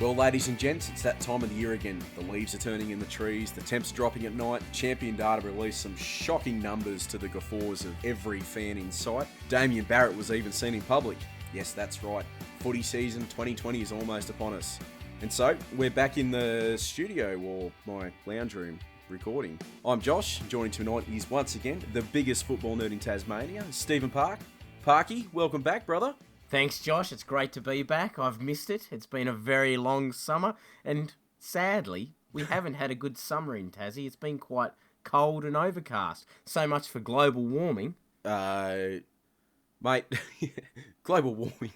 Well, ladies and gents, it's that time of the year again. The leaves are turning in the trees, the temps are dropping at night. Champion Data released some shocking numbers to the guffaws of every fan in sight. Damien Barrett was even seen in public. Yes, that's right. Footy season 2020 is almost upon us. And so, we're back in the studio, or my lounge room, recording. I'm Josh. Joining tonight is once again the biggest football nerd in Tasmania, Stephen Park. Parky, welcome back, brother. Thanks, Josh. It's great to be back. I've missed it. It's been a very long summer, and sadly, we haven't had a good summer in Tassie. It's been quite cold and overcast. So much for global warming. Mate, global warming.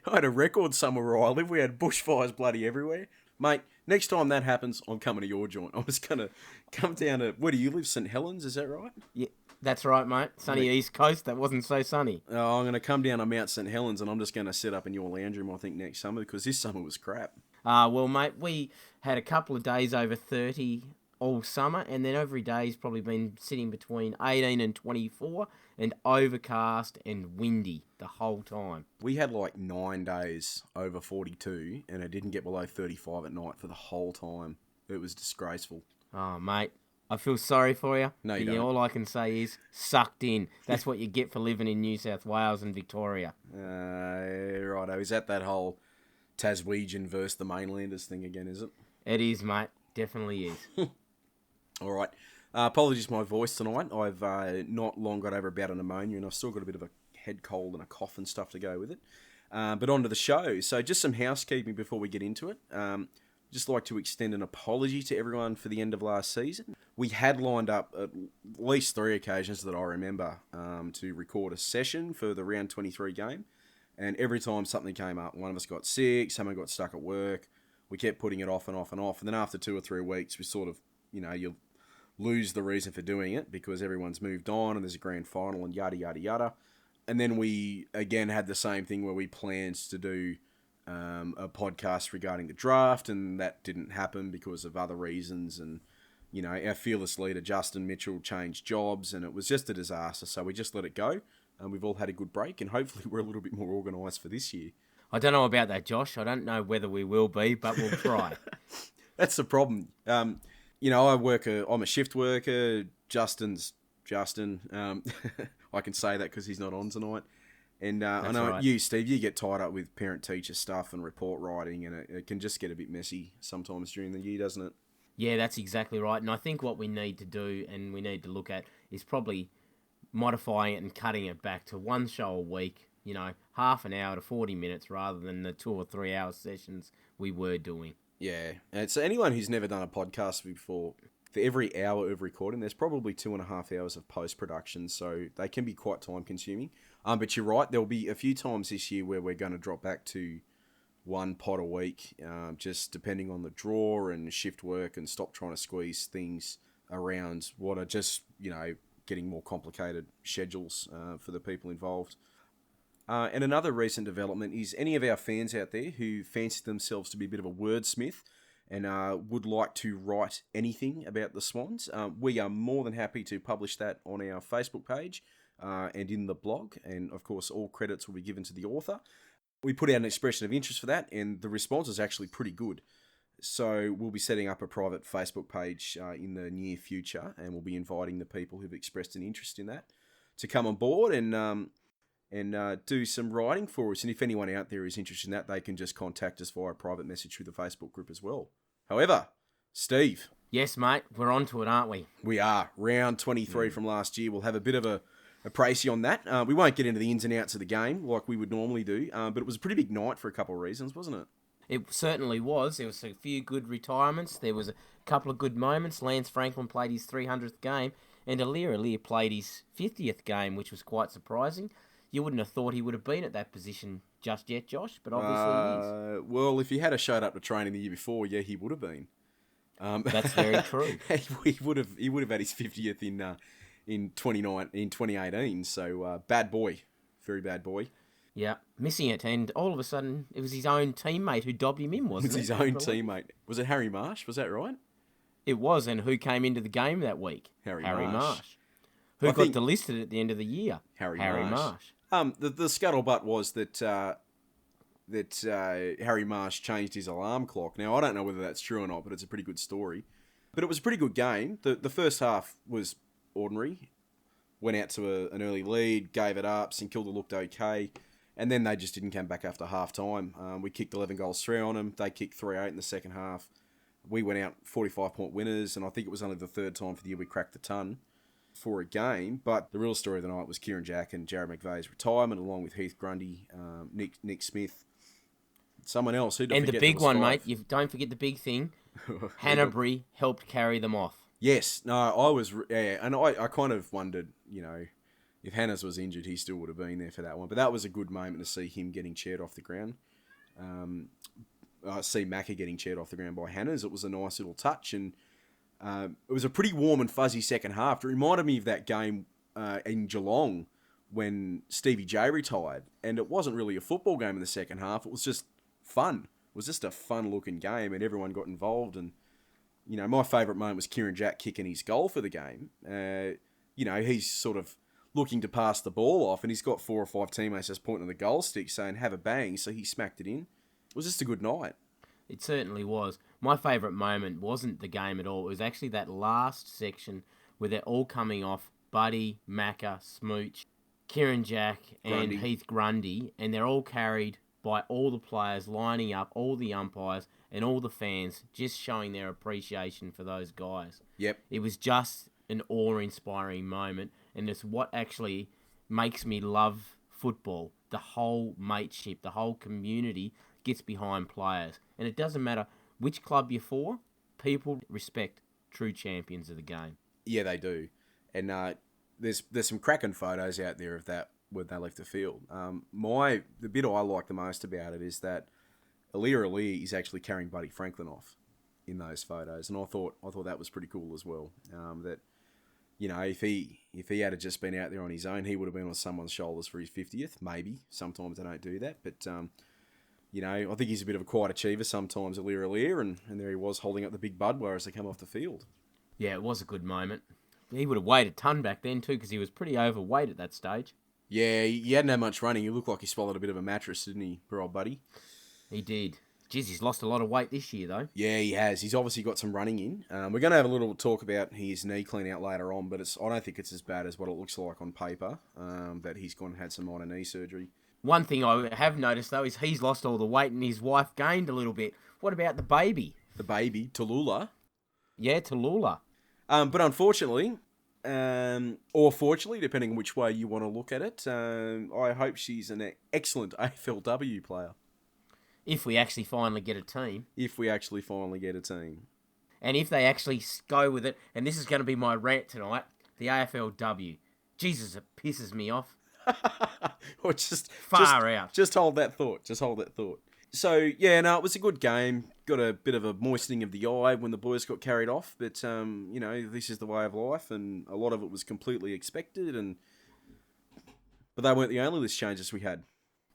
I had a record summer where I live. We had bushfires bloody everywhere. Mate, next time that happens, I'm coming to your joint. I'm just going to come down to... Where do you live? St Helens, is that right? Yeah, that's right, mate. Sunny East Coast. That wasn't so sunny. Oh, I'm going to come down to Mount St Helens and I'm just going to set up in your lounge room, I think, next summer, because this summer was crap. Well, mate, we had a couple of days over 30 all summer, and then every day's probably been sitting between 18 and 24, and overcast and windy the whole time. We had like 9 days over 42, and it didn't get below 35 at night for the whole time. It was disgraceful. Oh, mate, I feel sorry for you. No, you don't. All I can say is sucked in. That's what you get for living in New South Wales and Victoria. Righto. Is that whole Taswegian versus the mainlanders thing again, is it? It is, mate. Definitely is. All right. Apologies for my voice tonight. I've not long got over a bout of pneumonia, and I've still got a bit of a head cold and a cough and stuff to go with it. But on to the show. So just some housekeeping before we get into it. Just like to extend an apology to everyone for the end of last season. We had lined up at least 3 occasions that I remember to record a session for the round 23 game. And every time something came up, one of us got sick, someone got stuck at work. We kept putting it off and off and off. And then after 2 or 3 weeks, we sort of, you lose the reason for doing it because everyone's moved on and there's a grand final and yada, yada, yada. And then we, again, had the same thing where we planned to do a podcast regarding the draft, and that didn't happen because of other reasons. And, our fearless leader, Justin Mitchell, changed jobs, and it was just a disaster. So we just let it go, and we've all had a good break, and hopefully we're a little bit more organised for this year. I don't know about that, Josh. I don't know whether we will be, but we'll try. That's the problem. I'm a shift worker. Justin's Justin. I can say that because he's not on tonight. And I know right. You, Steve, you get tied up with parent-teacher stuff and report writing, and it can just get a bit messy sometimes during the year, doesn't it? Yeah, that's exactly right. And I think what we need to do and we need to look at is probably modifying it and cutting it back to one show a week, half an hour to 40 minutes rather than the 2 or 3 hour sessions we were doing. Yeah, and so anyone who's never done a podcast before, for every hour of recording, there's probably 2.5 hours of post-production, so they can be quite time-consuming. But you're right, there'll be a few times this year where we're going to drop back to one pod a week, just depending on the draw and shift work, and stop trying to squeeze things around what are just, getting more complicated schedules for the people involved. And another recent development is any of our fans out there who fancy themselves to be a bit of a wordsmith and would like to write anything about the Swans, we are more than happy to publish that on our Facebook page and in the blog. And, of course, all credits will be given to the author. We put out an expression of interest for that, and the response is actually pretty good. So we'll be setting up a private Facebook page in the near future, and we'll be inviting the people who've expressed an interest in that to come on board and do some writing for us. And if anyone out there is interested in that, they can just contact us via a private message through the Facebook group as well. However, Steve. Yes, mate. We're on to it, aren't we? We are. Round 23 from last year. We'll have a bit of a précis on that. We won't get into the ins and outs of the game like we would normally do, but it was a pretty big night for a couple of reasons, wasn't it? It certainly was. There was a few good retirements. There was a couple of good moments. Lance Franklin played his 300th game, and Aliir played his 50th game, which was quite surprising. You wouldn't have thought he would have been at that position just yet, Josh, but obviously he is. Well, if he had showed up to training the year before, yeah, he would have been. That's very true. he would have had his 50th in 2018. So bad boy, very bad boy. Yeah, missing it, and all of a sudden it was his own teammate who dobbed him in, wasn't it? It was his own teammate. Was it Harry Marsh? Was that right? It was, and who came into the game that week? Harry Marsh. Who got delisted at the end of the year? Harry Marsh. The scuttlebutt was that that Harry Marsh changed his alarm clock. Now, I don't know whether that's true or not, but it's a pretty good story. But it was a pretty good game. The first half was ordinary. Went out to an early lead, gave it up. St Kilda looked okay. And then they just didn't come back after half-time. We kicked 11 goals 3 on them. They kicked 3-8 in the second half. We went out 45-point winners, and I think it was only the third time for the year we cracked the ton for a game. But the real story of the night was Kieran Jack and Jared McVeigh's retirement, along with Heath Grundy, Nick Smith, someone else. Who and the big one, mate. You don't forget the big thing. Hanbury helped carry them off. Yes, no, I was, and I kind of wondered, if Hannes was injured, he still would have been there for that one. But that was a good moment to see him getting chaired off the ground. I see Maher getting chaired off the ground by Hannes. It was a nice little touch, and it was a pretty warm and fuzzy second half. It reminded me of that game in Geelong when Stevie J retired, and it wasn't really a football game in the second half. It was just fun. It was just a fun-looking game, and everyone got involved. And my favourite moment was Kieran Jack kicking his goal for the game. He's sort of looking to pass the ball off, and he's got 4 or 5 teammates just pointing on the goal stick saying, have a bang, so he smacked it in. It was just a good night. It certainly was. My favourite moment wasn't the game at all. It was actually that last section where they're all coming off Buddy, Macca, Smooch, Kieran Jack, and Heath Grundy, and they're all carried by all the players lining up, all the umpires, and all the fans just showing their appreciation for those guys. Yep. It was just an awe-inspiring moment, and it's what actually makes me love football. The whole mateship, the whole community gets behind players. And it doesn't matter which club you're for, people respect true champions of the game. Yeah, they do. And there's some cracking photos out there of that when they left the field. The bit I like the most about it is that Ali is actually carrying Buddy Franklin off in those photos, and I thought that was pretty cool as well. That if he had just been out there on his own, he would have been on someone's shoulders for his 50th. Maybe sometimes they don't do that, but I think he's a bit of a quiet achiever sometimes. Ali, and there he was holding up the big Budweiser as they come off the field. Yeah, it was a good moment. He would have weighed a ton back then too, because he was pretty overweight at that stage. Yeah, he hadn't had much running. He looked like he swallowed a bit of a mattress, didn't he, poor old Buddy? He did. Jeez, he's lost a lot of weight this year, though. Yeah, he has. He's obviously got some running in. We're going to have a little talk about his knee clean out later on, but I don't think it's as bad as what it looks like on paper, that he's gone and had some minor knee surgery. One thing I have noticed, though, is he's lost all the weight and his wife gained a little bit. What about the baby? The baby, Tallulah. Yeah, Tallulah. But unfortunately, or fortunately, depending on which way you want to look at it, I hope she's an excellent AFLW player. If we actually finally get a team. And if they actually go with it, and this is going to be my rant tonight, the AFLW. Jesus, it pisses me off. Or just hold that thought. So, yeah, no, it was a good game. Got a bit of a moistening of the eye when the boys got carried off. But, this is the way of life, and a lot of it was completely expected. But they weren't the only list changes we had.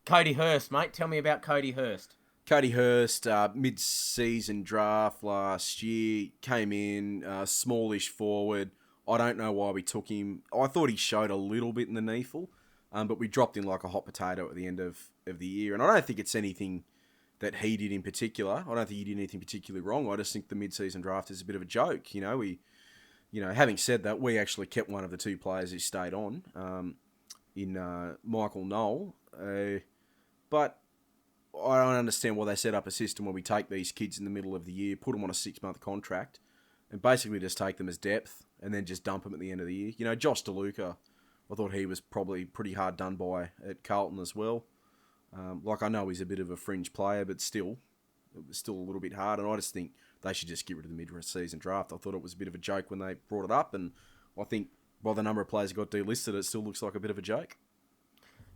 Cody Hurst, mate. Tell me about Cody Hurst. Cody Hurst, mid-season draft last year, came in, smallish forward. I don't know why we took him. I thought he showed a little bit in the NEAFL, but we dropped him like a hot potato at the end of the year. And I don't think it's anything that he did in particular. I don't think he did anything particularly wrong. I just think the mid-season draft is a bit of a joke. Having said that, we actually kept one of the 2 players who stayed on, in Michael Knoll. But I don't understand why they set up a system where we take these kids in the middle of the year, put them on a 6-month contract, and basically just take them as depth and then just dump them at the end of the year. Josh DeLuca, I thought he was probably pretty hard done by at Carlton as well. I know he's a bit of a fringe player, but still, it was still a little bit hard, and I just think they should just get rid of the mid-season draft. I thought it was a bit of a joke when they brought it up, and I think by the number of players who got delisted, it still looks like a bit of a joke.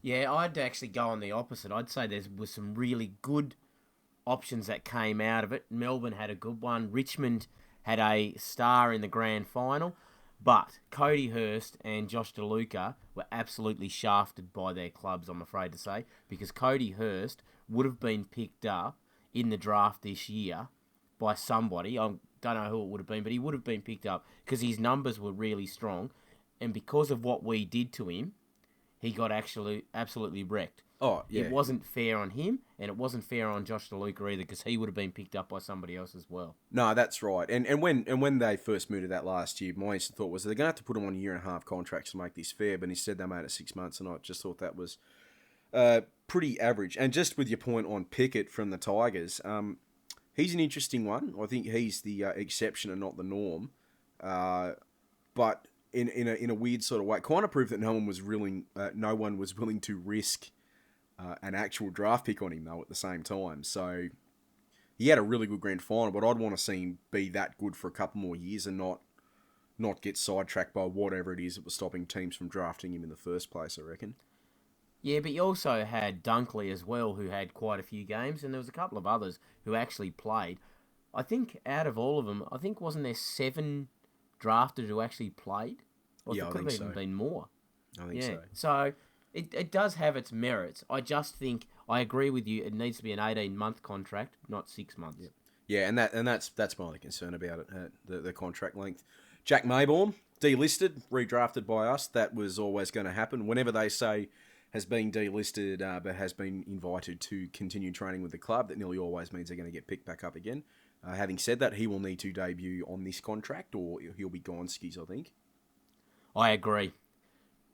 Yeah, I'd actually go on the opposite. I'd say there was some really good options that came out of it. Melbourne had a good one. Richmond had a star in the grand final. But Cody Hurst and Josh DeLuca were absolutely shafted by their clubs, I'm afraid to say, because Cody Hurst would have been picked up in the draft this year by somebody. I don't know who it would have been, but he would have been picked up because his numbers were really strong. And because of what we did to him, he got actually absolutely wrecked. Oh, yeah. It wasn't fair on him, and it wasn't fair on Josh DeLuca either, because he would have been picked up by somebody else as well. No, that's right. And when they first mooted that last year, my instant thought was they're going to have to put him on 1.5-year contracts to make this fair, but instead they made it 6 months, and I just thought that was pretty average. And just with your point on Pickett from the Tigers, he's an interesting one. I think he's the exception and not the norm. But in a weird sort of way, kind of proved that no one was willing to risk an actual draft pick on him though at the same time. So he had a really good grand final, but I'd want to see him be that good for a couple more years and not get sidetracked by whatever it is that was stopping teams from drafting him in the first place, I reckon. Yeah, but you also had Dunkley as well, who had quite a few games, and there was a couple of others who actually played. I think out of all of them, wasn't there 7 drafted who actually played? Or Yeah, there I could have think even so. been more. I think so. So it does have its merits. I just think, I agree with you, it needs to be an 18-month contract, not 6 months. Yeah, and that's my only concern about it, the contract length. Jack Mayborn, delisted, redrafted by us. That was always going to happen. Whenever they say has been delisted but has been invited to continue training with the club, that nearly always means they're going to get picked back up again. Having said that, he will need to debut on this contract or he'll be gone skis, I think. I agree.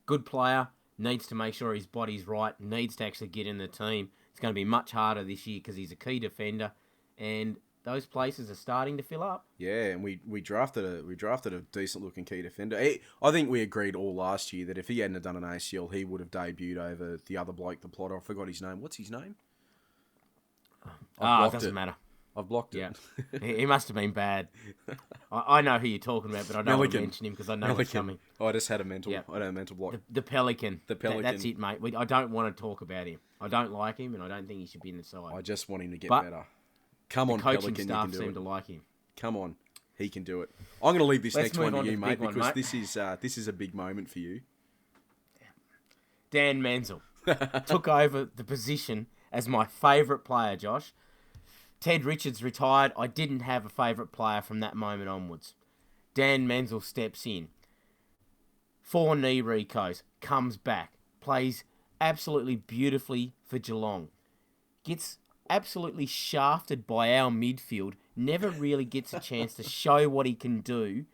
Good player, needs to make sure his body's right, needs to actually get in the team. It's going to be much harder this year because he's a key defender, and those places are starting to fill up. Yeah, and we drafted a decent looking key defender. I think we agreed all last year that if he hadn't have done an ACL, he would have debuted over the other bloke, the plotter. I forgot his name. What's his name? It doesn't matter. I've blocked it. Yeah, he must have been bad. I know who you're talking about, but I don't want to mention him because I know what's coming. I just had a mental. I had a mental block. The Pelican. The Pelican. That's it, mate. I don't want to talk about him. I don't like him, and I don't think he should be in the side. I just want him to get better. Come on, Pelican. Pelican, Staff you can do seem it. to like him. Come on, he can do it. I'm going to leave this next one to you, mate, because mate. This is a big moment for you. Dan Menzel took over the position as my favourite player, Josh. Ted Richards retired. I didn't have a favourite player from that moment onwards. Dan Menzel steps in. 4 knee recos. Comes back. Plays absolutely beautifully for Geelong. Gets absolutely shafted by our midfield. Never really gets a chance to show what he can do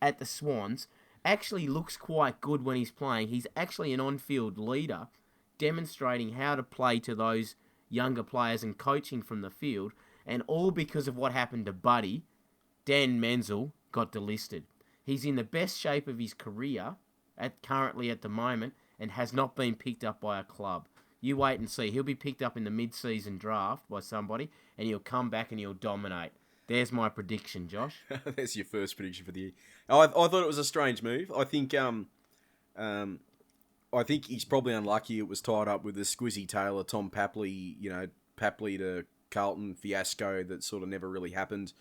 at the Swans. Actually looks quite good when he's playing. He's actually an on-field leader, demonstrating how to play to those younger players and coaching from the field. And all because of what happened to Buddy, Dan Menzel got delisted. He's in the best shape of his career currently at the moment and has not been picked up by a club. You wait and see. He'll be picked up in the mid-season draft by somebody and he'll come back and he'll dominate. There's my prediction, Josh. There's your first prediction for the year. I thought it was a strange move. I think he's probably unlucky. It was tied up with the Squizzy Taylor, Tom Papley, Papley to Carlton fiasco that sort of never really happened.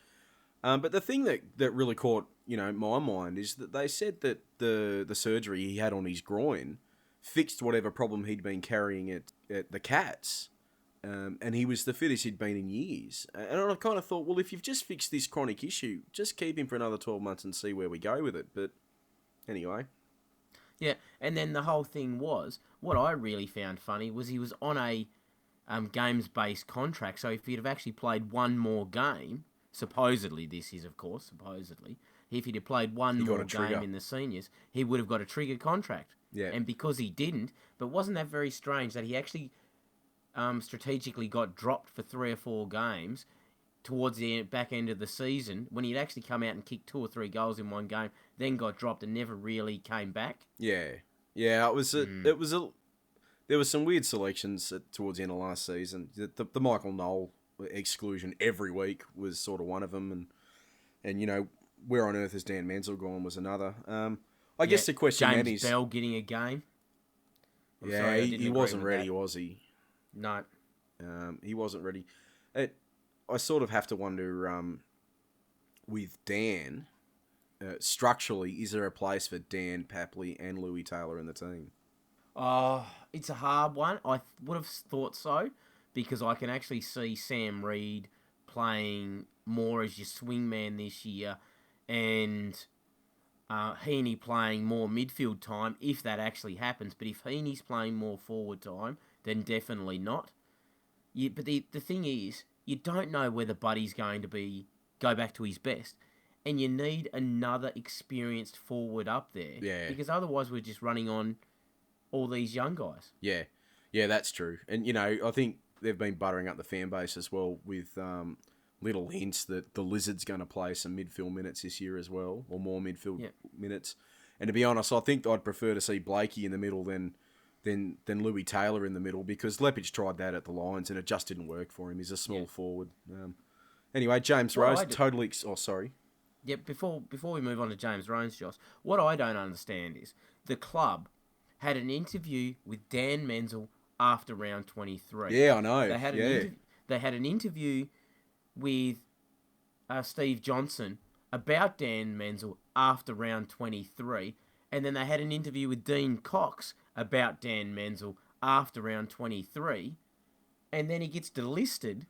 But the thing that really caught my mind is that they said that the surgery he had on his groin fixed whatever problem he'd been carrying at the Cats, and he was the fittest he'd been in years. And I kind of thought, well, if you've just fixed this chronic issue, just keep him for another 12 months and see where we go with it. But anyway. Yeah, and then the whole thing was, what I really found funny was he was on a games-based contract, so if he'd have actually played one more game, supposedly this is, of course, supposedly, if he'd have played one more game in the seniors, he would have got a trigger contract. Yeah. And because he didn't, but wasn't that very strange that he actually strategically got dropped for 3 or 4 games towards the back end of the season when he'd actually come out and kicked 2 or 3 goals in one game, then got dropped and never really came back? Yeah, it was there was some weird selections towards the end of last season. The Michael Knoll exclusion every week was sort of one of them, and where on earth is Dan Menzel gone was another. I guess the question then is... James Bell getting a game. He wasn't ready, was he? No. He wasn't ready. I sort of have to wonder, with Dan, structurally, is there a place for Dan, Papley, and Louis Taylor in the team? Oh, it's a hard one. I would have thought so, because I can actually see Sam Reid playing more as your swingman this year, and Heaney playing more midfield time, if that actually happens. But if Heaney's playing more forward time, then definitely not. But the thing is, you don't know whether Buddy's going to go back to his best. And you need another experienced forward up there. Yeah. Because otherwise we're just running on all these young guys. Yeah. Yeah, that's true. And, I think they've been buttering up the fan base as well with little hints that the Lizard's going to play some midfield minutes this year as well, or more midfield minutes. And to be honest, I think I'd prefer to see Blakey in the middle than Louis Taylor in the middle, because Lepage tried that at the Lions and it just didn't work for him. He's a small forward. Anyway, James Rose, totally... sorry. Yeah, before we move on to James Rose, Josh, what I don't understand is the club had an interview with Dan Menzel after round 23. Yeah, I know. They had an interview with Steve Johnson about Dan Menzel after round 23, and then they had an interview with Dean Cox about Dan Menzel after round 23, and then he gets delisted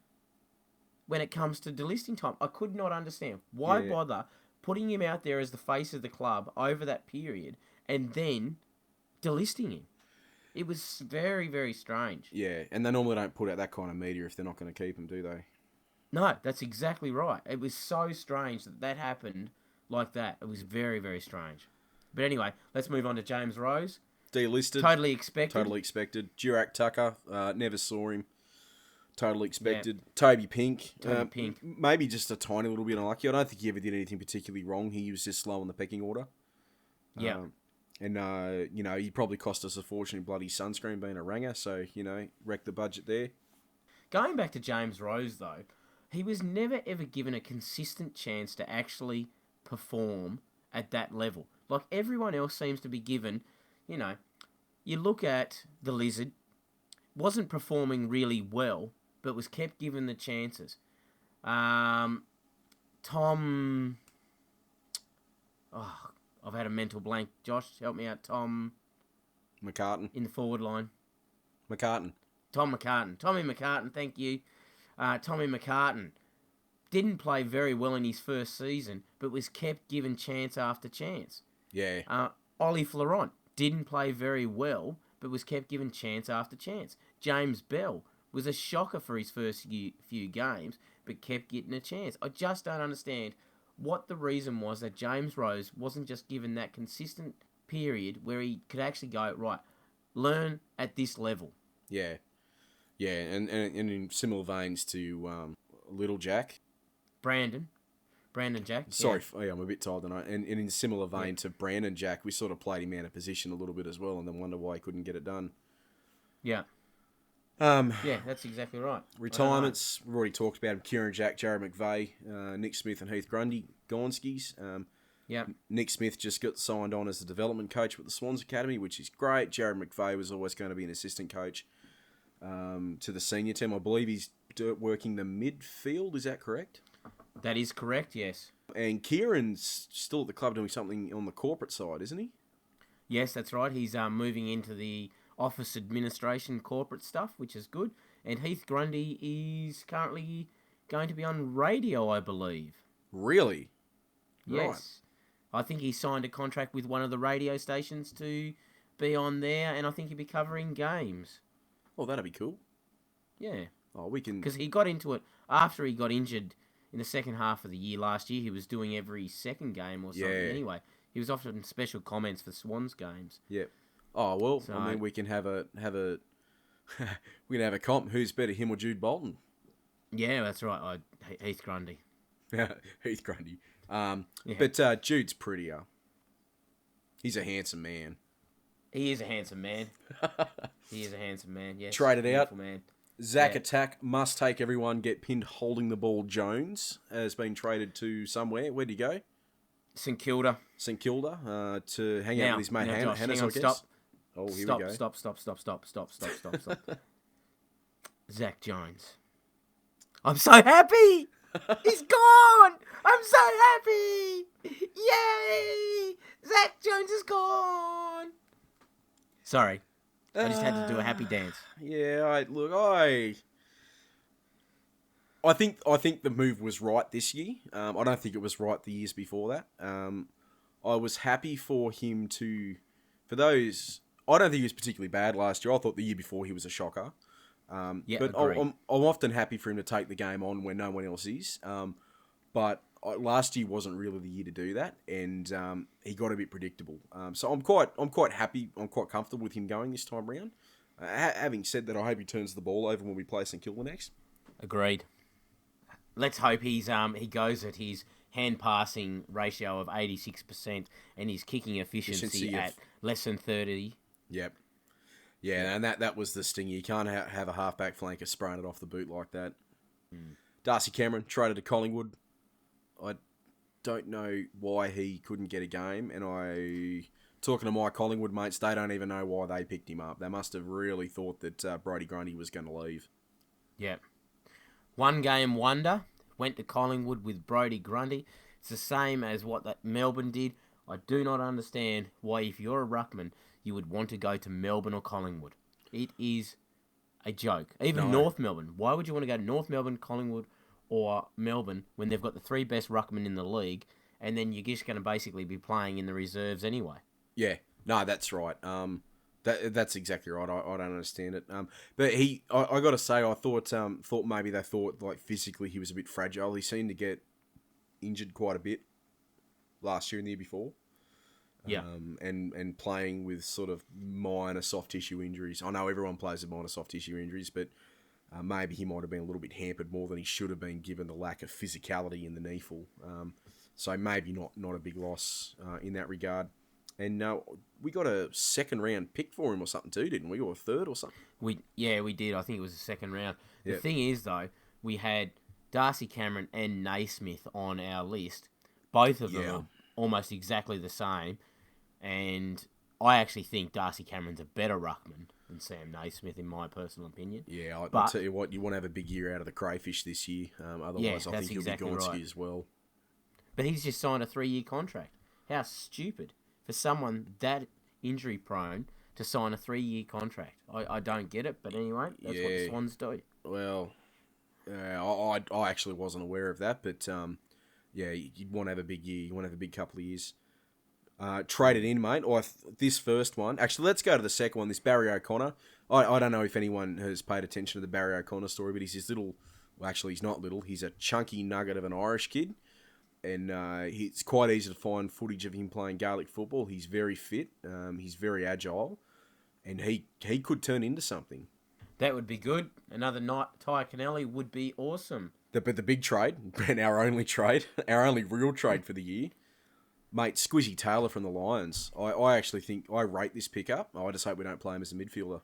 when it comes to delisting time. I could not understand. Why bother putting him out there as the face of the club over that period and then delisting him? It was very, very strange. Yeah, and they normally don't put out that kind of media if they're not going to keep him, do they? No, that's exactly right. It was so strange that happened like that. It was very, very strange. But anyway, let's move on to James Rose. Delisted. Totally expected. Durack Tucker, never saw him. Totally expected. Yeah. Toby Pink. Maybe just a tiny little bit unlucky. I don't think he ever did anything particularly wrong. He was just slow on the pecking order. Yeah. He probably cost us a fortune in bloody sunscreen being a ranger, so, wrecked the budget there. Going back to James Rose, though, he was never ever given a consistent chance to actually perform at that level. Like everyone else seems to be given, you look at the Lizard, wasn't performing really well, but was kept given the chances. Tom... Oh, I've had a mental blank. Josh, help me out. Tom... McCartan. In the forward line. McCartan. Tommy McCartan, thank you. Tommy McCartan didn't play very well in his first season, but was kept given chance after chance. Yeah. Ollie Florent didn't play very well, but was kept given chance after chance. James Bell was a shocker for his first few games, but kept getting a chance. I just don't understand what the reason was that James Rose wasn't just given that consistent period where he could actually go, right, learn at this level. Yeah. Yeah, and in similar veins to Little Jack. Brandon Jack. Sorry, I'm a bit tired tonight. And in similar vein to Brandon Jack, we sort of played him out of position a little bit as well and then wonder why he couldn't get it done. Yeah. That's exactly right. Retirements, we've already talked about him. Kieran Jack, Jared McVeigh, Nick Smith and Heath Grundy, Gonskis. Nick Smith just got signed on as the development coach with the Swans Academy, which is great. Jared McVeigh was always going to be an assistant coach to the senior team. I believe he's working the midfield, is that correct? That is correct, yes. And Kieran's still at the club doing something on the corporate side, isn't he? Yes, that's right. He's moving into the office administration corporate stuff, which is good. And Heath Grundy is currently going to be on radio, I believe. Really? Yes. Right. I think he signed a contract with one of the radio stations to be on there, and I think he'll be covering games. Oh, that'd be cool. Yeah. Oh, we can... Because he got into it after he got injured in the second half of the year last year. He was doing every second game or something. Yeah. Anyway, he was offered special comments for Swans games. Yep. Oh, well, so, I mean, we can have a we can have a comp. Who's better, him or Jude Bolton? Yeah, that's right. Heath Grundy. Heath Grundy. But Jude's prettier. He's a handsome man. He is a handsome man. Yes. Traded out. Man. Zach Attack must take everyone. Get pinned holding the ball. Jones has been traded to somewhere. Where'd he go? St Kilda. To hang out with his mate Hannah. I guess. Stop. Oh, here we go. Stop. Zach Jones. I'm so happy! He's gone! I'm so happy! Yay! Zach Jones is gone! Sorry. I just had to do a happy dance. Yeah, I think the move was right this year. I don't think it was right the years before that. I was happy for him to... For those I don't think he was particularly bad last year. I thought the year before he was a shocker. But agreed. I'm often happy for him to take the game on when no one else is. But last year wasn't really the year to do that, and he got a bit predictable. So I'm quite happy. I'm quite comfortable with him going this time round. Having said that, I hope he turns the ball over when we play St Kilda next. Agreed. Let's hope he goes at his hand passing ratio of 86% and his kicking efficiency at less than 30. Yep. Yeah, and that was the stinger. You can't have a halfback flanker spraying it off the boot like that. Darcy Cameron traded to Collingwood. I don't know why he couldn't get a game, and talking to my Collingwood mates, they don't even know why they picked him up. They must have really thought that Brodie Grundy was going to leave. Yeah. One game wonder went to Collingwood with Brodie Grundy. It's the same as what that Melbourne did. I do not understand why, if you're a ruckman, you would want to go to Melbourne or Collingwood. It is a joke. Even North Melbourne. Why would you want to go to North Melbourne, Collingwood, or Melbourne when they've got the three best ruckmen in the league, and then you're just going to basically be playing in the reserves anyway? Yeah, no, that's right. That's exactly right. I don't understand it. But I got to say, I thought maybe they thought like physically he was a bit fragile. He seemed to get injured quite a bit last year and the year before. Yeah. And playing with sort of minor soft tissue injuries. I know everyone plays with minor soft tissue injuries, but maybe he might have been a little bit hampered more than he should have been given the lack of physicality in the knee full. So maybe not a big loss in that regard. And we got a second round pick for him or something too, didn't we? Or a third or something? We did. I think it was the second round. The thing is, though, we had Darcy Cameron and Naismith on our list. Both of them are almost exactly the same. And I actually think Darcy Cameron's a better ruckman than Sam Naismith, in my personal opinion. Yeah, I'll tell you what, you want to have a big year out of the crayfish this year. Otherwise, I think exactly he'll be Gonski right. as well. But he's just signed a 3-year contract. How stupid for someone that injury prone to sign a 3-year contract. I don't get it, but anyway, that's what the Swans do. Well, I actually wasn't aware of that, but you'd want to have a big year. You want to have a big couple of years. Traded in, mate. This first one. Actually, let's go to the second one. This Barry O'Connor. I don't know if anyone has paid attention to the Barry O'Connor story, but he's this little... Well, actually, he's not little. He's a chunky nugget of an Irish kid. And it's quite easy to find footage of him playing Gaelic football. He's very fit. He's very agile. And he could turn into something. That would be good. Another Ty Kennelly would be awesome. But the big trade, and our only trade, our only real trade for the year... Mate, Squizzy Taylor from the Lions. I actually think I rate this pickup. I just hope we don't play him as a midfielder.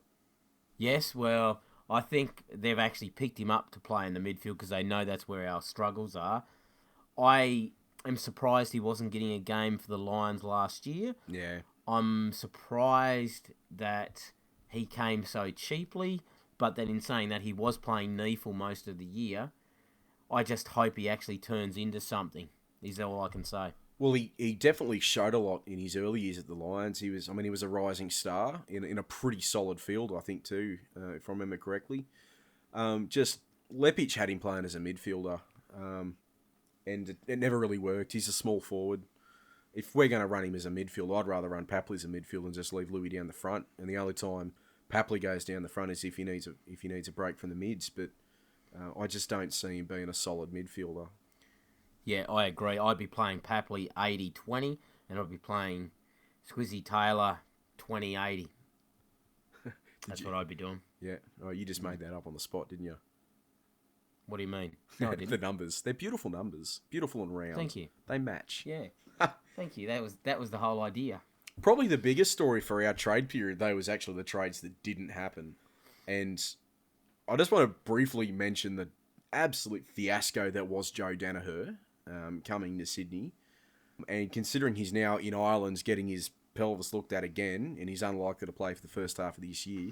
Yes, well, I think they've actually picked him up to play in the midfield because they know that's where our struggles are. I am surprised he wasn't getting a game for the Lions last year. Yeah. I'm surprised that he came so cheaply, but then in saying that he was playing knee for most of the year, I just hope he actually turns into something, is all I can say. Well, he definitely showed a lot in his early years at the Lions. He was a rising star in a pretty solid field, I think, too, if I remember correctly. Just Lepic had him playing as a midfielder, and it never really worked. He's a small forward. If we're going to run him as a midfielder, I'd rather run Papley as a midfielder and just leave Louis down the front. And the only time Papley goes down the front is if he needs a break from the mids. But I just don't see him being a solid midfielder. Yeah, I agree. I'd be playing Papley 80-20, and I'd be playing Squizzy Taylor 20-80. That's what I'd be doing. Yeah. Oh, you just made that up on the spot, didn't you? What do you mean? No, I didn't. The numbers. They're beautiful numbers. Beautiful and round. Thank you. They match. Yeah. Thank you. That was the whole idea. Probably the biggest story for our trade period, though, was actually the trades that didn't happen. And I just want to briefly mention the absolute fiasco that was Joe Danaher. Coming to Sydney, and considering he's now in Ireland getting his pelvis looked at again, and he's unlikely to play for the first half of this year,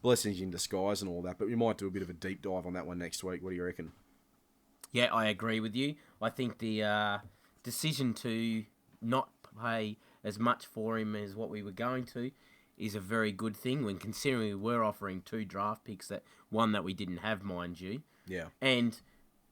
blessings in disguise and all that, but we might do a bit of a deep dive on that one next week. What do you reckon? Yeah, I agree with you. I think the decision to not pay as much for him as what we were going to is a very good thing when considering we were offering 2 draft picks, one that we didn't have, mind you. Yeah. And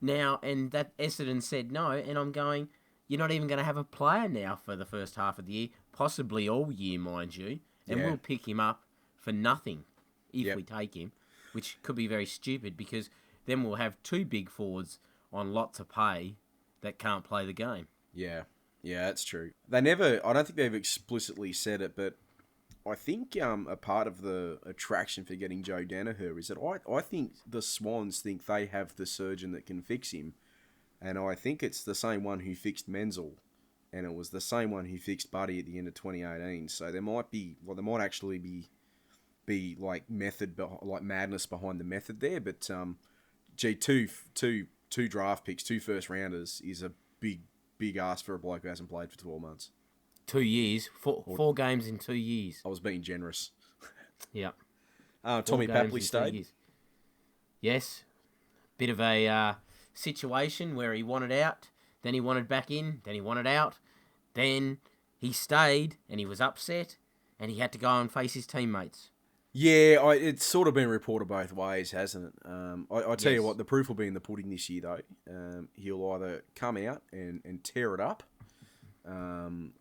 that Essendon said no, and I'm going, you're not even going to have a player now for the first half of the year, possibly all year, mind you, and we'll pick him up for nothing if Yep. we take him, which could be very stupid because then we'll have two big forwards on lots of pay that can't play the game. Yeah, that's true. I don't think they've explicitly said it, but I think a part of the attraction for getting Joe Danaher is that I think the Swans think they have the surgeon that can fix him, and I think it's the same one who fixed Menzel, and it was the same one who fixed Buddy at the end of 2018. So there might actually be like madness behind the method there, but two draft picks, two first rounders is a big ask for a bloke who hasn't played for 12 months. 2 years, four games in 2 years. I was being generous. Yeah. Tommy Papley stayed. Yes. Bit of a situation where he wanted out, then he wanted back in, then he wanted out, then he stayed and he was upset and he had to go and face his teammates. Yeah, it's sort of been reported both ways, hasn't it? I tell you what, the proof will be in the pudding this year, though. He'll either come out and tear it up, and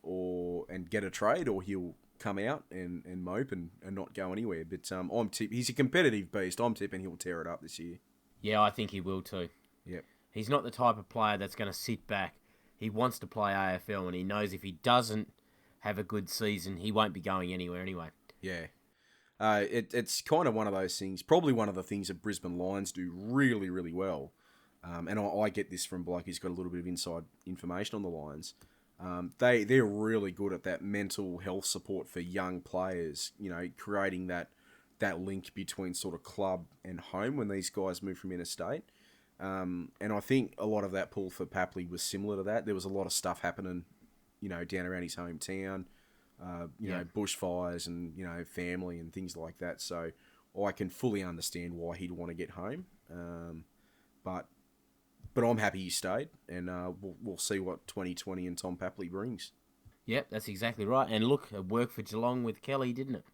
get a trade, or he'll come out and mope and not go anywhere. But he's a competitive beast. I'm tipping he'll tear it up this year. Yeah, I think he will too. Yep. He's not the type of player that's going to sit back. He wants to play AFL, and he knows if he doesn't have a good season, he won't be going anywhere anyway. Yeah. It's kind of one of those things, probably one of the things that Brisbane Lions do really, really well. And I get this from Blake, who's got a little bit of inside information on the Lions. They're really good at that mental health support for young players, creating that link between sort of club and home when these guys move from interstate. And I think a lot of that pull for Papley was similar to that. There was a lot of stuff happening, down around his hometown. Bushfires and, family and things like that. So I can fully understand why he'd want to get home. But I'm happy he stayed, and we'll see what 2020 and Tom Papley brings. Yep, that's exactly right. And look, it worked for Geelong with Kelly, didn't it?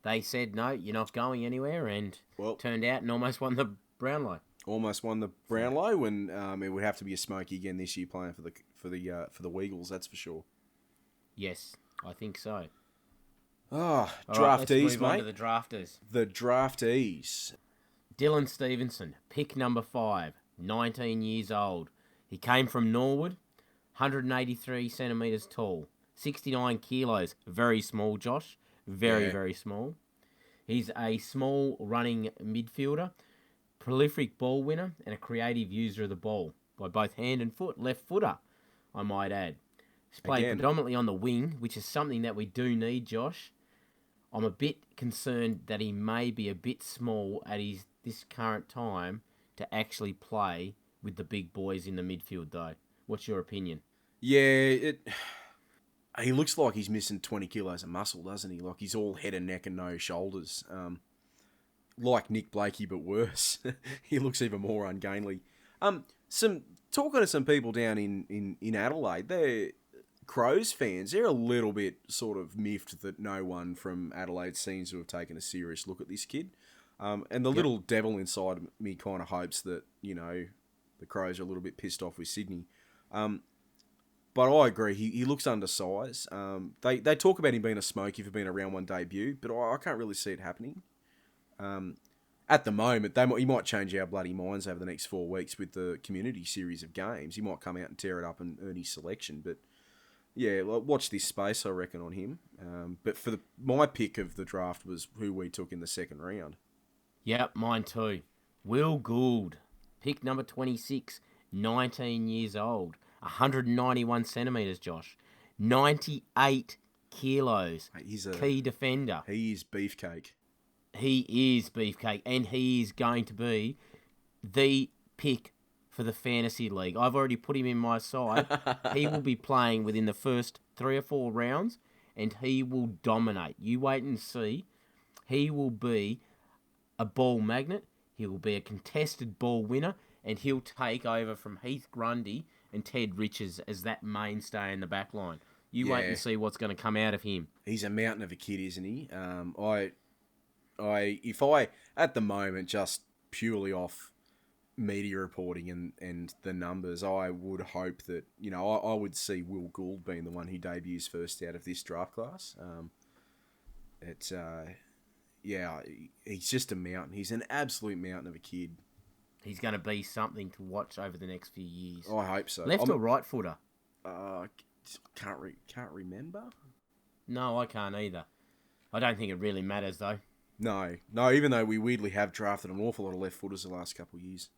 They said, no, you're not going anywhere, and turned out and almost won the Brownlow. Almost won the Brownlow, and it would have to be a smoky again this year playing for the Weagles, that's for sure. Yes. I think so. Draftees, let's move on mate. to the drafters. The draftees. Dylan Stevenson, pick number 5, 19 years old. He came from Norwood, 183 centimetres tall, 69 kilos. Very small, Josh. Very small. He's a small running midfielder, prolific ball winner, and a creative user of the ball by both hand and foot. Left footer, I might add. He's played predominantly on the wing, which is something that we do need, Josh. I'm a bit concerned that he may be a bit small at this current time to actually play with the big boys in the midfield, though. What's your opinion? Yeah, he looks like he's missing 20 kilos of muscle, doesn't he? Like he's all head and neck and no shoulders. Like Nick Blakey, but worse. He looks even more ungainly. Talking to some people down in Adelaide, they're Crows fans, they're a little bit sort of miffed that no one from Adelaide seems to have taken a serious look at this kid. And the little devil inside me kind of hopes that, the Crows are a little bit pissed off with Sydney. But I agree, he looks undersized. They talk about him being a smoky for being a round one debut, but I can't really see it happening. At the moment, he might change our bloody minds over the next 4 weeks with the community series of games. He might come out and tear it up and earn his selection, but yeah, watch this space, I reckon, on him. But for my pick of the draft was who we took in the second round. Yep, mine too. Will Gould, pick number 26, 19 years old, 191 centimetres, Josh, 98 kilos. He's a key defender. He is beefcake. He is beefcake, and he is going to be the pick for the fantasy league. I've already put him in my side. He will be playing within the first 3 or 4 rounds, and he will dominate. You wait and see. He will be a ball magnet. He will be a contested ball winner, and he'll take over from Heath Grundy and Ted Riches as that mainstay in the back line. You wait and see what's going to come out of him. He's a mountain of a kid, isn't he? If at the moment, just purely off media reporting and the numbers, I would hope that, I would see Will Gould being the one who debuts first out of this draft class. yeah, he's just a mountain. He's an absolute mountain of a kid. He's going to be something to watch over the next few years. I hope so. Left or right footer? Can't remember. No, I can't either. I don't think it really matters though. No. Even though we weirdly have drafted an awful lot of left footers the last couple of years.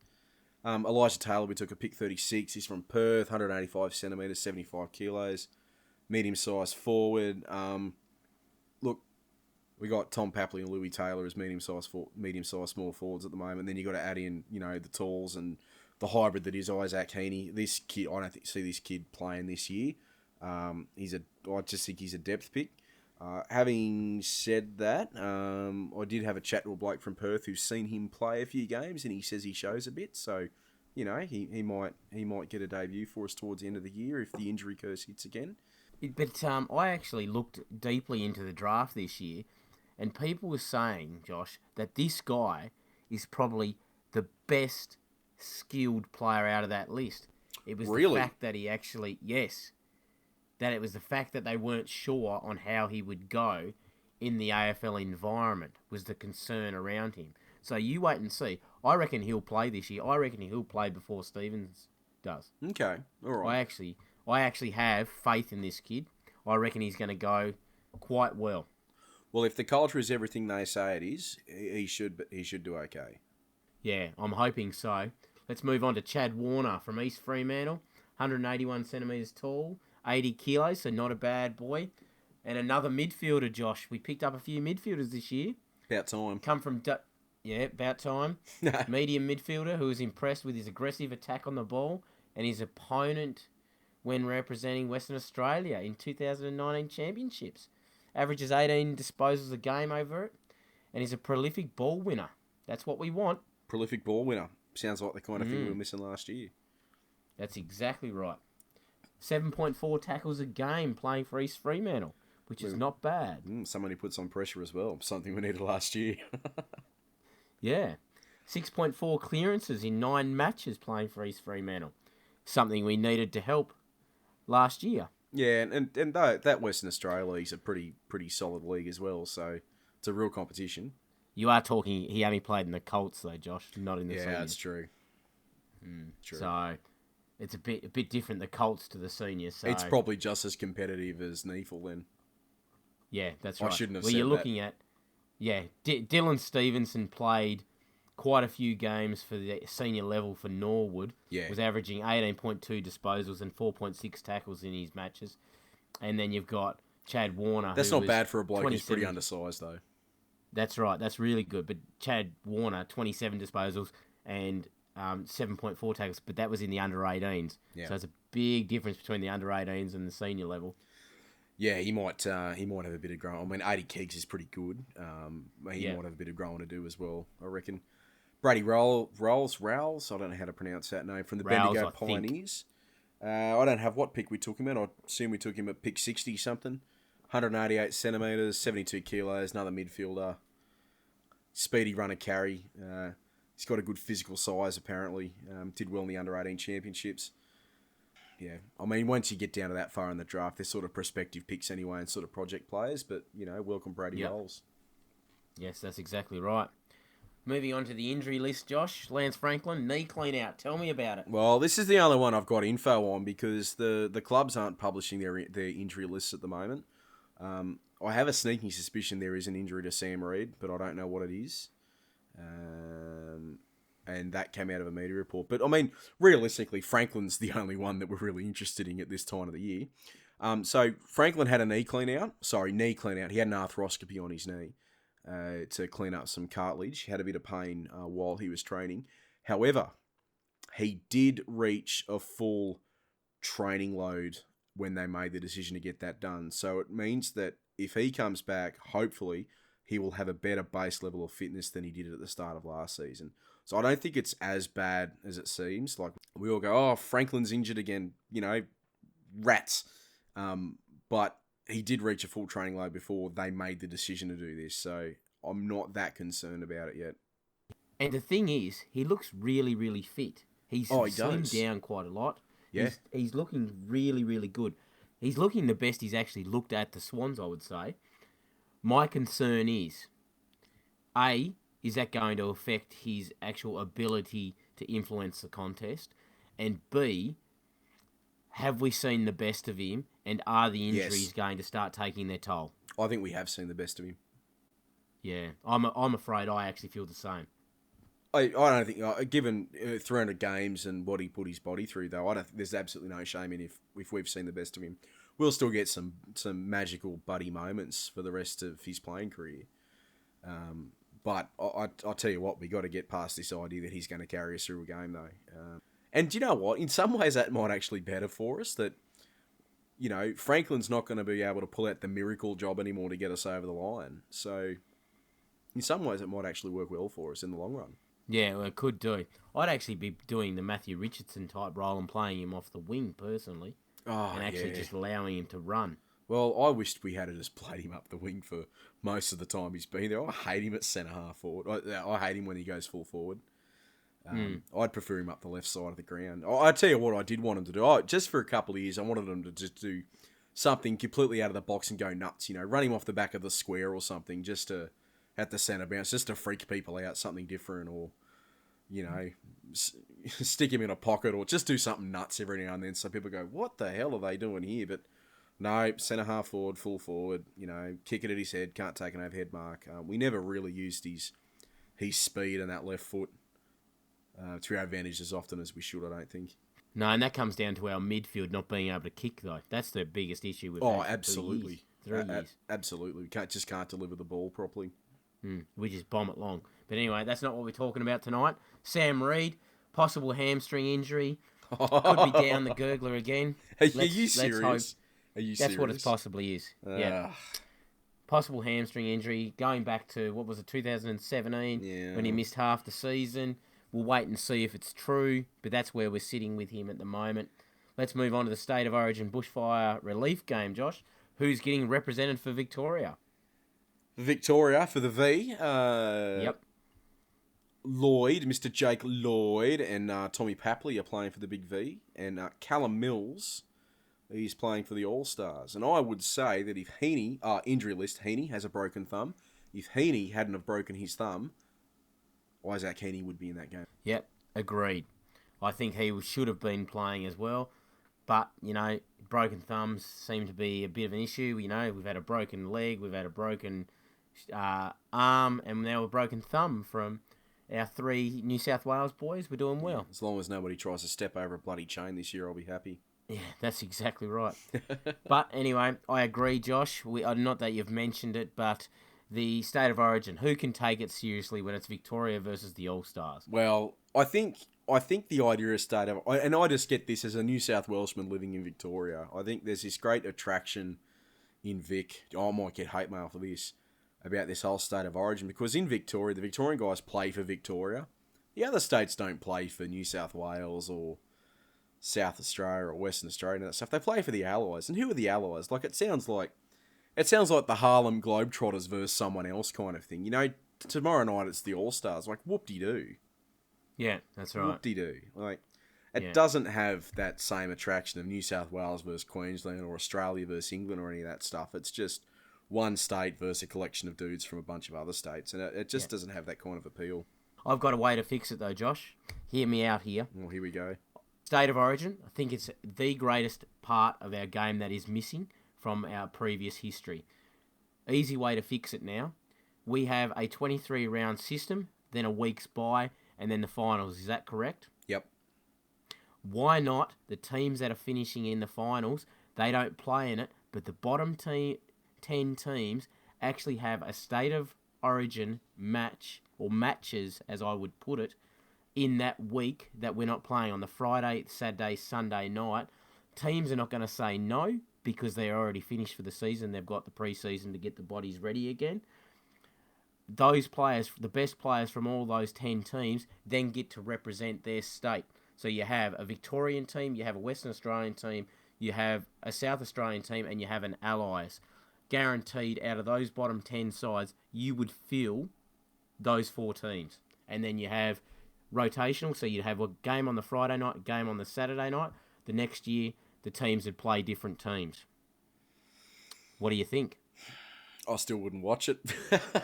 Elijah Taylor, we took a pick 36. He's from Perth, 185 centimetres, 75 kilos, medium-sized forward. Look, we got Tom Papley and Louis Taylor as medium-sized small forwards at the moment. Then you got to add in, the talls and the hybrid that is Isaac Heaney. This kid, I don't see this kid playing this year. I just think he's a depth pick. Having said that, I did have a chat to a bloke from Perth who's seen him play a few games, and he says he shows a bit. So, he might get a debut for us towards the end of the year if the injury curse hits again. But I actually looked deeply into the draft this year, and people were saying, Josh, that this guy is probably the best skilled player out of that list. It was the fact that he actually, yes, that it was the fact that they weren't sure on how he would go in the AFL environment was the concern around him. So you wait and see. I reckon he'll play this year. I reckon he'll play before Stevens does. Okay, all right. I actually have faith in this kid. I reckon he's going to go quite well. Well, if the culture is everything they say it is, he should do okay. Yeah, I'm hoping so. Let's move on to Chad Warner from East Fremantle, 181 centimetres tall, 80 kilos, so not a bad boy. And another midfielder, Josh. We picked up a few midfielders this year. About time. About time. Medium midfielder who was impressed with his aggressive attack on the ball and his opponent when representing Western Australia in 2019 championships. Averages 18 disposals a game over it, and he's a prolific ball winner. That's what we want. Prolific ball winner. Sounds like the kind of thing we were missing last year. That's exactly right. 7.4 tackles a game playing for East Fremantle, which is not bad. Someone who puts on pressure as well. Something we needed last year. Yeah. 6.4 clearances in 9 matches playing for East Fremantle. Something we needed to help last year. Yeah, and that Western Australia league's a pretty solid league as well, so it's a real competition. You are talking, he only played in the Colts though, Josh, not in the seniors. Yeah, that's true. True. So it's a bit different, the Colts to the seniors. So it's probably just as competitive as NEFL then. Yeah, that's right. I shouldn't have said said you're looking at, Dylan Stevenson played quite a few games for the senior level for Norwood. Yeah. Was averaging 18.2 disposals and 4.6 tackles in his matches. And then you've got Chad Warner. That's not bad for a bloke who's pretty undersized though. That's right. That's really good. But Chad Warner, 27 disposals and 7.4 tackles, but that was in the under-18s. Yeah. So it's a big difference between the under-18s and the senior level. Yeah, he might have a bit of growing. I mean, 80 kegs is pretty good. He might have a bit of growing to do as well, I reckon. Brady Rowles, I don't know how to pronounce that name, from the Bendigo Pioneers. I don't have what pick we took him at. I assume we took him at pick 60-something. 188 centimetres, 72 kilos, another midfielder. Speedy runner carry. He's got a good physical size, apparently. Did well in the under-18 championships. Yeah, I mean, once you get down to that far in the draft, they're sort of prospective picks anyway and sort of project players, but, welcome Brady Rowles. Yes, that's exactly right. Moving on to the injury list, Josh. Lance Franklin, knee clean out. Tell me about it. Well, this is the only one I've got info on because the clubs aren't publishing their injury lists at the moment. I have a sneaking suspicion there is an injury to Sam Reid, but I don't know what it is. And that came out of a media report. But, I mean, realistically, Franklin's the only one that we're really interested in at this time of the year. So, Franklin had a knee clean out. He had an arthroscopy on his knee to clean up some cartilage. He had a bit of pain while he was training. However, he did reach a full training load when they made the decision to get that done. So, it means that if he comes back, hopefully, he will have a better base level of fitness than he did at the start of last season. So I don't think it's as bad as it seems. Like, we all go, oh, Franklin's injured again, rats. But he did reach a full training load before they made the decision to do this. So I'm not that concerned about it yet. And the thing is, he looks really, really fit. He's slimmed down quite a lot. Yeah. He's looking really, really good. He's looking the best he's actually looked at the Swans, I would say. My concern is A, is that going to affect his actual ability to influence the contest? And B, have we seen the best of him, and are the injuries going to start taking their toll? I think we have seen the best of him. Yeah, I'm afraid I actually feel the same. I don't think, given 300 games and what he put his body through, though, there's absolutely no shame in if we've seen the best of him. We'll still get some magical buddy moments for the rest of his playing career. But I'll tell you what, we got to get past this idea that he's going to carry us through a game, though. And do you know what? In some ways, that might actually be better for us. That, Franklin's not going to be able to pull out the miracle job anymore to get us over the line. So, in some ways, it might actually work well for us in the long run. Yeah, well, it could do. I'd actually be doing the Matthew Richardson type role and playing him off the wing, personally. And actually just allowing him to run. Well, I wished we had just played him up the wing for most of the time he's been there. I hate him at centre-half forward. I hate him when he goes full forward. I'd prefer him up the left side of the ground. I tell you what I did want him to do. Just for a couple of years, I wanted him to just do something completely out of the box and go nuts. Run him off the back of the square or something just to, at the centre bounce, just to freak people out, something different, or, stick him in a pocket, or just do something nuts every now and then so people go, what the hell are they doing here? But no, centre-half forward, full forward, kick it at his head, can't take an overhead mark. We never really used his speed and that left foot to our advantage as often as we should, I don't think. No, and that comes down to our midfield not being able to kick, though. That's the biggest issue with absolutely. 3 years. Absolutely. We can't deliver the ball properly. We just bomb it long. But anyway, that's not what we're talking about tonight. Sam Reid, possible hamstring injury. Could be down the gurgler again. Are you serious? Let's hope. That's what it possibly is. Yeah. Possible hamstring injury going back to, 2017 when he missed half the season. We'll wait and see if it's true, but that's where we're sitting with him at the moment. Let's move on to the State of Origin bushfire relief game, Josh. Who's getting represented for Victoria? Victoria for the V. Yep. Lloyd, Mr. Jake Lloyd, and Tommy Papley are playing for the Big V, and Callum Mills, he's playing for the All-Stars. And I would say that if Heaney, injury list, Heaney has a broken thumb. If Heaney hadn't have broken his thumb, Isaac Heaney would be in that game. Yep, agreed. I think he should have been playing as well. But, broken thumbs seem to be a bit of an issue. We've had a broken leg, we've had a broken arm, and now a broken thumb from our 3 New South Wales boys. We're doing well. As long as nobody tries to step over a bloody chain this year, I'll be happy. Yeah, that's exactly right. But anyway, I agree, Josh. Not that you've mentioned it, but the State of Origin, who can take it seriously when it's Victoria versus the All-Stars? Well, I think the idea of State of... And I just get this as a New South Welshman living in Victoria. I think there's this great attraction in Vic. I might get hate mail for this, about this whole State of Origin, because in Victoria, the Victorian guys play for Victoria. The other states don't play for New South Wales or South Australia or Western Australia and that stuff. They play for the Allies. And who are the Allies? It sounds like the Harlem Globetrotters versus someone else kind of thing. Tomorrow night it's the All-Stars. Whoop-de-doo. Yeah, that's right. Whoop-de-doo. It doesn't have that same attraction of New South Wales versus Queensland or Australia versus England or any of that stuff. It's just one state versus a collection of dudes from a bunch of other states, and it just doesn't have that kind of appeal. I've got a way to fix it, though, Josh. Hear me out here. Well, here we go. State of Origin, I think it's the greatest part of our game that is missing from our previous history. Easy way to fix it now. We have a 23-round system, then a week's bye, and then the finals. Is that correct? Yep. Why not the teams that are finishing in the finals, they don't play in it, but the bottom 10 teams actually have a State of Origin match, or matches, as I would put it, in that week that we're not playing on the Friday, Saturday, Sunday night. Teams are not going to say no because they're already finished for the season. They've got the pre-season to get the bodies ready again. Those players, the best players from all those 10 teams, then get to represent their state. So you have a Victorian team, you have a Western Australian team, you have a South Australian team, and you have an Allies. Guaranteed, out of those bottom 10 sides, you would fill those 4 teams. And then you have rotational, so you'd have a game on the Friday night, a game on the Saturday night. The next year, the teams would play different teams. What do you think? I still wouldn't watch it.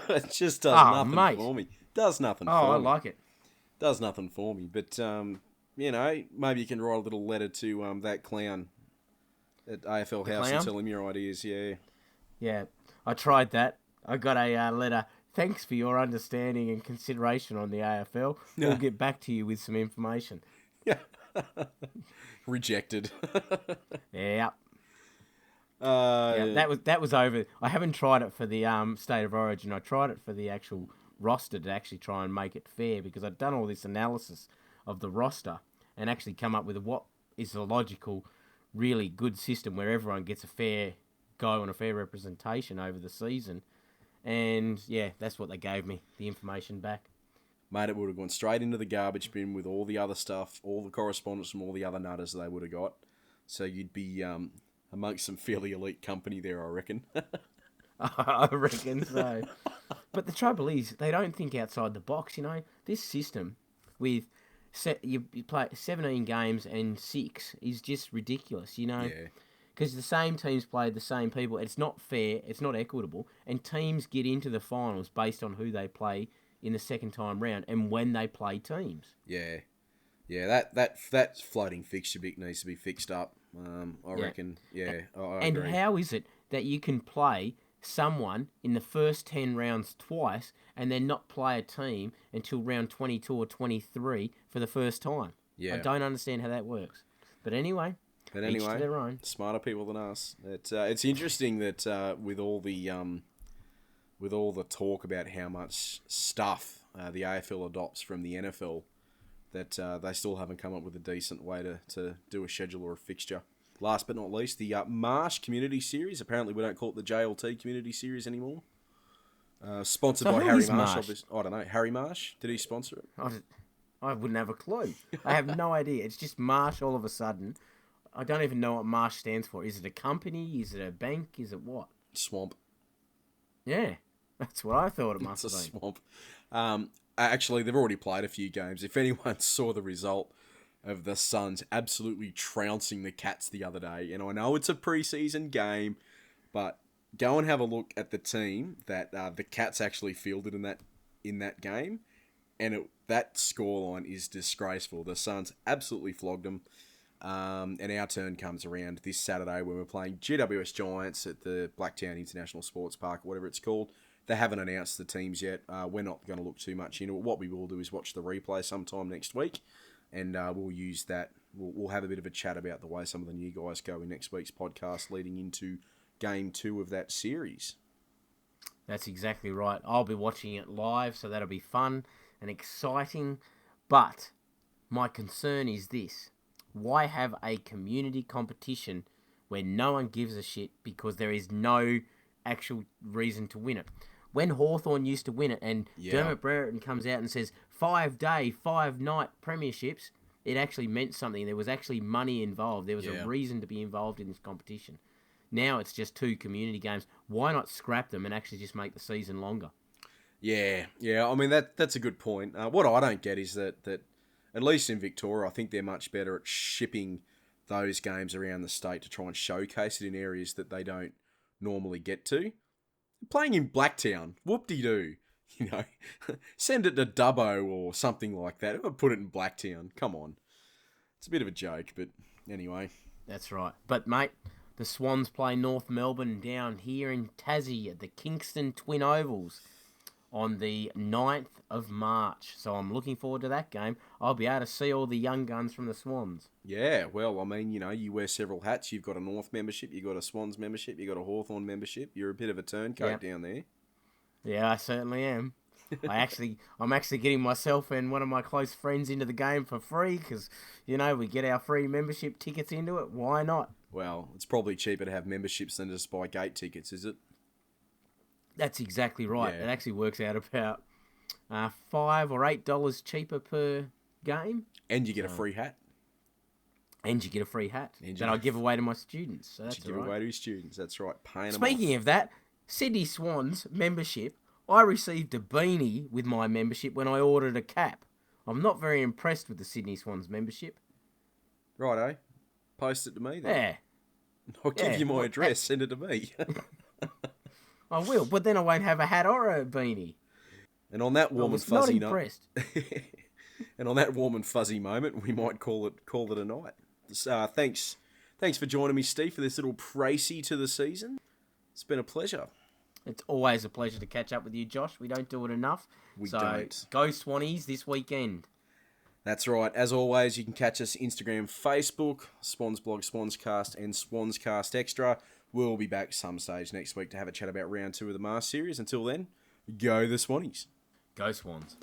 It just does Oh, nothing mate. for me. Does nothing Oh, for I me. like it. Does nothing for me. But, maybe you can write a little letter to that clown at AFL The House clown? and tell him your ideas, yeah. Yeah, I tried that. I got a letter. Thanks for your understanding and consideration on the AFL. We'll get back to you with some information. Yeah. Rejected. Yeah. Yeah, uh, that was over. I haven't tried it for the State of Origin. I tried it for the actual roster to actually try and make it fair because I'd done all this analysis of the roster and actually come up with what is a logical, really good system where everyone gets a fair go and a fair representation over the season. And yeah, that's what they gave me, the information back. Mate, it would have gone straight into the garbage bin with all the other stuff, all the correspondence from all the other nutters they would have got. So you'd be amongst some fairly elite company there, I reckon. I reckon so. But the trouble is, they don't think outside the box. This system with you play 17 games and 6 is just ridiculous. Yeah. Because the same teams play the same people. It's not fair. It's not equitable. And teams get into the finals based on who they play in the second time round and when they play teams. Yeah. Yeah, that floating fixture bit needs to be fixed up. I reckon. Yeah, I And agree. how is it that you can play someone in the first 10 rounds twice and then not play a team until round 22 or 23 for the first time? Yeah. I don't understand how that works. But anyway, each to their own. Smarter people than us. It's interesting that with all the talk about how much stuff the AFL adopts from the NFL, that they still haven't come up with a decent way to do a schedule or a fixture. Last but not least, the Marsh Community Series. Apparently, we don't call it the JLT Community Series anymore. Sponsored by Harry Marsh. I don't know. Harry Marsh? Did he sponsor it? I wouldn't have a clue. I have no idea. It's just Marsh all of a sudden. I don't even know what Marsh stands for. Is it a company? Is it a bank? Is it what? Swamp. Yeah, that's what I thought it must It's a have been. swamp. Actually, they've already played a few games. If anyone saw the result of the Suns absolutely trouncing the Cats the other day, and I know it's a preseason game, but go and have a look at the team that the Cats actually fielded in that game, and that scoreline is disgraceful. The Suns absolutely flogged them. And our turn comes around this Saturday when we're playing GWS Giants at the Blacktown International Sports Park, whatever it's called. They haven't announced the teams yet. We're not going to look too much into it. What we will do is watch the replay sometime next week, and we'll use that. We'll have a bit of a chat about the way some of the new guys go in next week's podcast leading into Game 2 of that series. That's exactly right. I'll be watching it live, so that'll be fun and exciting. But my concern is this. Why have a community competition where no one gives a shit because there is no actual reason to win it? When Hawthorn used to win it and Dermot Brereton comes out and says 5-day, 5-night premierships, it actually meant something. There was actually money involved. There was a reason to be involved in this competition. Now it's just 2 community games. Why not scrap them and actually just make the season longer? Yeah. I mean, that's a good point. What I don't get is that at least in Victoria, I think they're much better at shipping those games around the state to try and showcase it in areas that they don't normally get to. Playing in Blacktown, whoop-de-doo. Send it to Dubbo or something like that. Or put it in Blacktown. Come on. It's a bit of a joke, but anyway. That's right. But, mate, the Swans play North Melbourne down here in Tassie at the Kingston Twin Ovals on the 9th of March. So I'm looking forward to that game. I'll be able to see all the young guns from the Swans. Yeah, well, I mean, you wear several hats. You've got a North membership, you've got a Swans membership, you've got a Hawthorn membership. You're a bit of a turncoat down there. Yeah, I certainly am. I'm actually getting myself and one of my close friends into the game for free because, we get our free membership tickets into it. Why not? Well, it's probably cheaper to have memberships than just buy gate tickets, is it? That's exactly right. Yeah. It actually works out about $5 or $8 cheaper per game. And you get a free hat. And you get a free hat that I give away to my students. So that's give away to your students. That's right. Paying Speaking them of that, Sydney Swans membership, I received a beanie with my membership when I ordered a cap. I'm not very impressed with the Sydney Swans membership. Righto. Post it to me then. Yeah. I'll give you my address. Send it to me. I will, but then I won't have a hat or a beanie. And on that I warm and was not fuzzy impressed. and on that warm and fuzzy moment, we might call it a night. Thanks for joining me, Steve, for this little précis to the season. It's been a pleasure. It's always a pleasure to catch up with you, Josh. We don't do it enough. We don't. Go Swannies this weekend. That's right. As always, you can catch us Instagram, Facebook, Swans Blog, SwansCast, and SwansCast Extra. We'll be back some stage next week to have a chat about round 2 of the Maher series. Until then, go the Swannies. Go Swans.